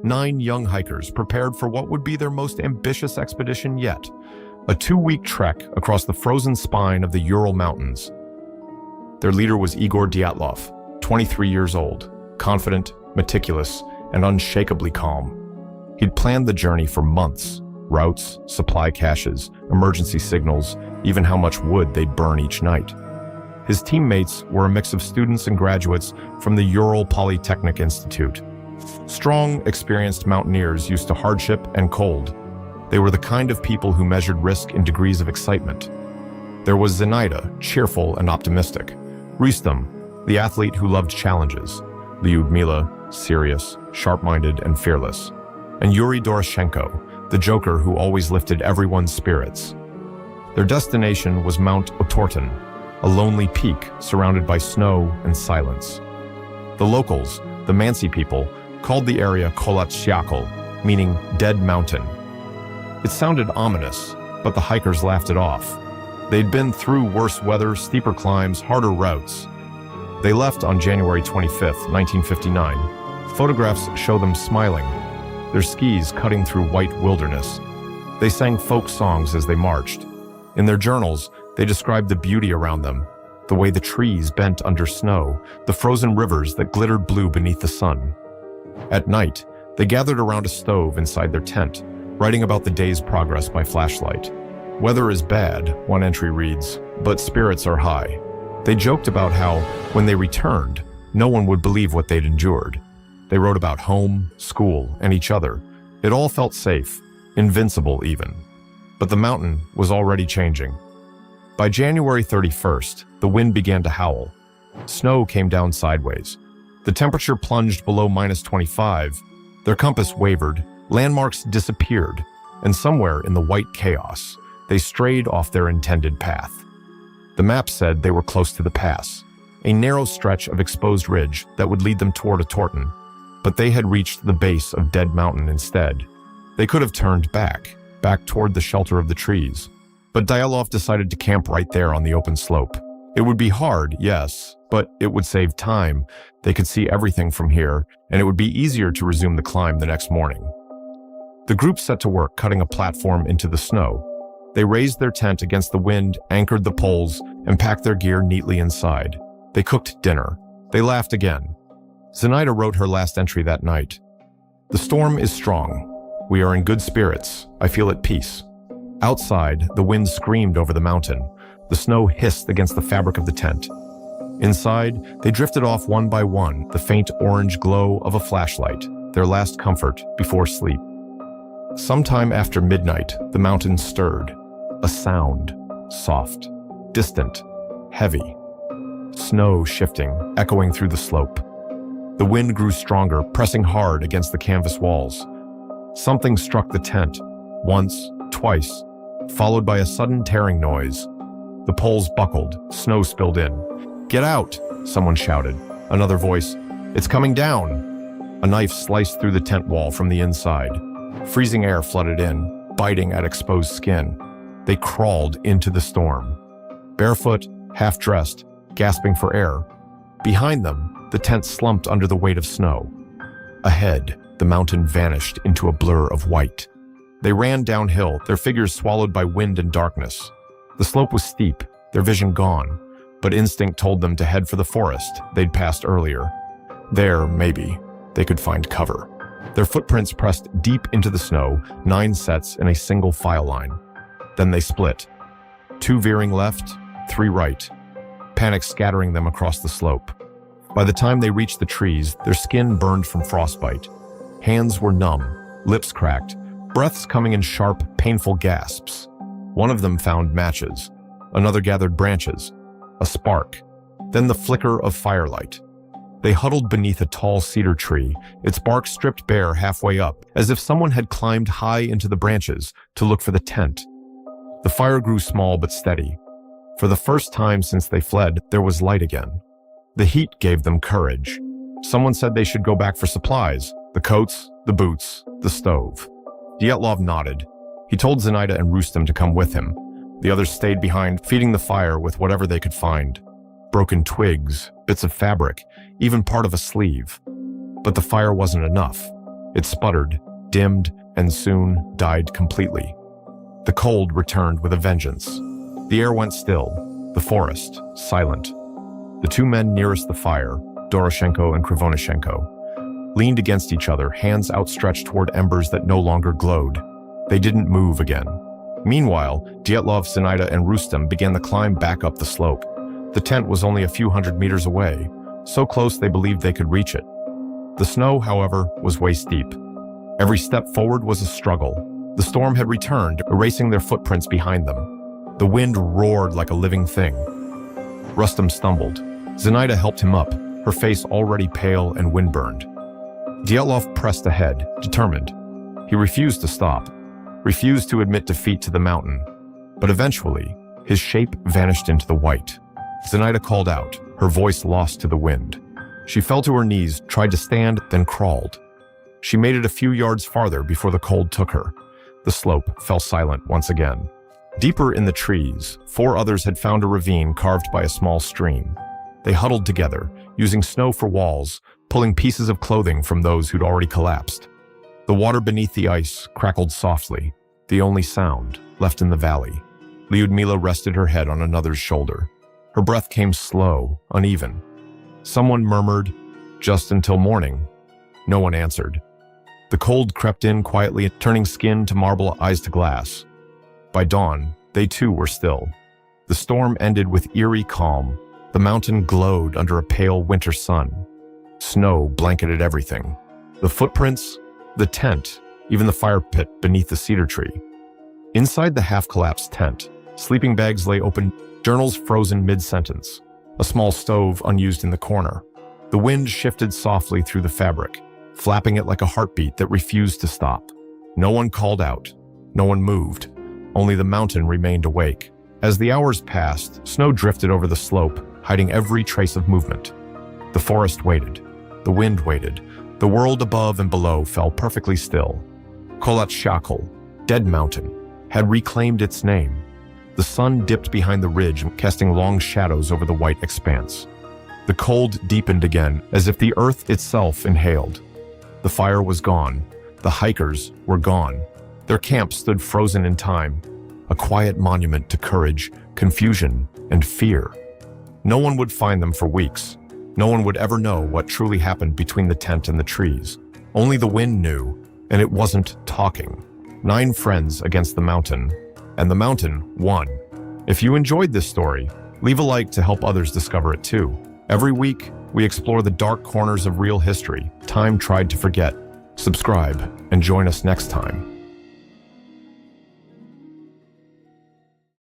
9 young hikers prepared for what would be their most ambitious expedition yet, a 2-week trek across the frozen spine of the Ural Mountains. Their leader was Igor Dyatlov, 23 years old, confident, meticulous, and unshakably calm. He'd planned the journey for months: routes, supply caches, emergency signals, even how much wood they'd burn each night. His teammates were a mix of students and graduates from the Ural Polytechnic Institute. Strong, experienced mountaineers used to hardship and cold. They were the kind of people who measured risk in degrees of excitement. There was Zenaida, cheerful and optimistic; Rustam, the athlete who loved challenges; Lyudmila, serious, sharp-minded, and fearless; and Yuri Doroshenko, the joker who always lifted everyone's spirits. Their destination was Mount Otorten, a lonely peak surrounded by snow and silence. The locals, the Mansi people, called the area Kolatsyakal, meaning Dead Mountain. It sounded ominous, but the hikers laughed it off. They'd been through worse weather, steeper climbs, harder routes. They left on January 25, 1959. Photographs show them smiling, their skis cutting through white wilderness. They sang folk songs as they marched. In their journals, they described the beauty around them, the way the trees bent under snow, the frozen rivers that glittered blue beneath the sun. At night, they gathered around a stove inside their tent, writing about the day's progress by flashlight. "Weather is bad," one entry reads, "but spirits are high." They joked about how, when they returned, no one would believe what they'd endured. They wrote about home, school, and each other. It all felt safe, invincible even. But the mountain was already changing. By January 31st, the wind began to howl. Snow came down sideways. The temperature plunged below -25. Their compass wavered, landmarks disappeared, and somewhere in the white chaos, they strayed off their intended path. The map said they were close to the pass, a narrow stretch of exposed ridge that would lead them toward Otorten, but they had reached the base of Dead Mountain instead. They could have turned back toward the shelter of the trees, but Dyatlov decided to camp right there on the open slope. It would be hard, yes, but it would save time. They could see everything from here, and it would be easier to resume the climb the next morning. The group set to work cutting a platform into the snow. They raised their tent against the wind, anchored the poles, and packed their gear neatly inside. They cooked dinner. They laughed again. Zenaida wrote her last entry that night. "The storm is strong. We are in good spirits. I feel at peace." Outside, the wind screamed over the mountain. The snow hissed against the fabric of the tent. Inside, they drifted off one by one, the faint orange glow of a flashlight, their last comfort before sleep. Sometime after midnight, the mountain stirred. A sound, soft, distant, heavy. Snow shifting, echoing through the slope. The wind grew stronger, pressing hard against the canvas walls. Something struck the tent, once, twice, followed by a sudden tearing noise. The poles buckled, snow spilled in. "Get out!" someone shouted. Another voice, "It's coming down!" A knife sliced through the tent wall from the inside. Freezing air flooded in, biting at exposed skin. They crawled into the storm. Barefoot, half-dressed, gasping for air. Behind them, the tent slumped under the weight of snow. Ahead, the mountain vanished into a blur of white. They ran downhill, their figures swallowed by wind and darkness. The slope was steep, their vision gone, but instinct told them to head for the forest they'd passed earlier. There, maybe, they could find cover. Their footprints pressed deep into the snow, 9 sets in a single file line. Then they split. 2 veering left, 3 right, panic scattering them across the slope. By the time they reached the trees, their skin burned from frostbite. Hands were numb, lips cracked, breaths coming in sharp, painful gasps. One of them found matches. Another gathered branches. A spark. Then the flicker of firelight. They huddled beneath a tall cedar tree, its bark stripped bare halfway up, as if someone had climbed high into the branches to look for the tent. The fire grew small but steady. For the first time since they fled, there was light again. The heat gave them courage. Someone said they should go back for supplies, the coats, the boots, the stove. Dyatlov nodded. He told Zenaida and Rustam to come with him. The others stayed behind, feeding the fire with whatever they could find. Broken twigs, bits of fabric, even part of a sleeve. But the fire wasn't enough. It sputtered, dimmed, and soon died completely. The cold returned with a vengeance. The air went still, the forest silent. The two men nearest the fire, Doroshenko and Krivonyshenko, leaned against each other, hands outstretched toward embers that no longer glowed. They didn't move again. Meanwhile, Dyatlov, Zinaida, and Rustem began the climb back up the slope. The tent was only a few hundred meters away, so close they believed they could reach it. The snow, however, was waist-deep. Every step forward was a struggle. The storm had returned, erasing their footprints behind them. The wind roared like a living thing. Rustem stumbled. Zinaida helped him up, her face already pale and windburned. Dyatlov pressed ahead, determined. He refused to stop, refused to admit defeat to the mountain. But eventually, his shape vanished into the white. Zinaida called out, her voice lost to the wind. She fell to her knees, tried to stand, then crawled. She made it a few yards farther before the cold took her. The slope fell silent once again. Deeper in the trees, 4 others had found a ravine carved by a small stream. They huddled together, using snow for walls, pulling pieces of clothing from those who'd already collapsed. The water beneath the ice crackled softly, the only sound left in the valley. Lyudmila rested her head on another's shoulder. Her breath came slow, uneven. Someone murmured, "Just until morning." No one answered. The cold crept in quietly, turning skin to marble, eyes to glass. By dawn, they too were still. The storm ended with eerie calm. The mountain glowed under a pale winter sun. Snow blanketed everything. The footprints, the tent, even the fire pit beneath the cedar tree. Inside the half-collapsed tent, sleeping bags lay open, journals frozen mid-sentence, a small stove unused in the corner. The wind shifted softly through the fabric, flapping it like a heartbeat that refused to stop. No one called out. No one moved. Only the mountain remained awake. As the hours passed, snow drifted over the slope, hiding every trace of movement. The forest waited. The wind waited. The world above and below fell perfectly still. Kolatshakol, Dead Mountain, had reclaimed its name. The sun dipped behind the ridge, casting long shadows over the white expanse. The cold deepened again, as if the earth itself inhaled. The fire was gone. The hikers were gone. Their camp stood frozen in time, a quiet monument to courage, confusion, and fear. No one would find them for weeks. No one would ever know what truly happened between the tent and the trees. Only the wind knew, and it wasn't talking. 9 friends against the mountain, and the mountain won. If you enjoyed this story, leave a like to help others discover it too. Every week, we explore the dark corners of real history time tried to forget. Subscribe and join us next time.